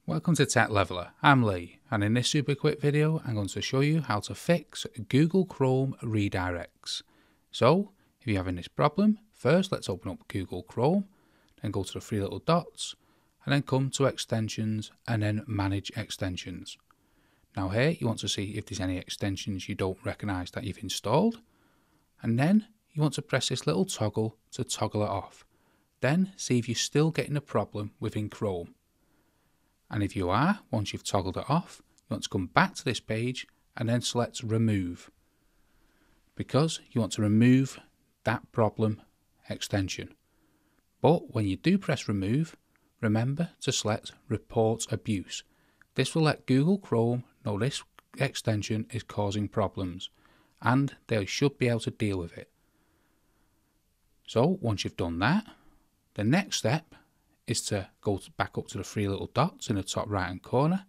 Welcome to Tech Leveler, I'm Lee, and in this super quick video I'm going to show you how to fix Google Chrome redirects. So, if you're having this problem, first let's open up Google Chrome, then go to the three little dots, and then come to Extensions and then Manage Extensions. Now here you want to see if there's any extensions you don't recognise that you've installed, and then you want to press this little toggle to toggle it off. Then see if you're still getting a problem within Chrome. And if you are, once you've toggled it off, you want to come back to this page and then select Remove, because you want to remove that problem extension. But when you do press Remove, remember to select Report Abuse. This will let Google Chrome know this extension is causing problems, and they should be able to deal with it. So once you've done that, the next step is to go back up to the three little dots in the top right hand corner,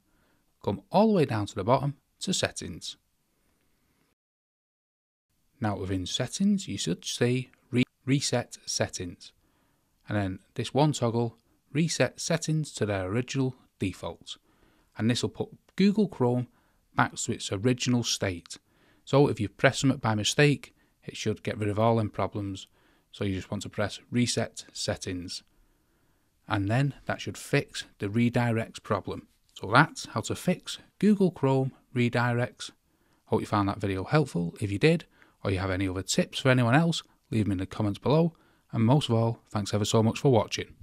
come all the way down to the bottom to Settings. Now within Settings you should see Reset Settings, and then this one toggle, Reset Settings to their original default, and this will put Google Chrome back to its original state. So if you press something by mistake, it should get rid of all them problems. So you just want to press Reset Settings, and then that should fix the redirects problem. So that's how to fix Google Chrome redirects. Hope you found that video helpful. If you did, or you have any other tips for anyone else, leave them in the comments below. And most of all, thanks ever so much for watching.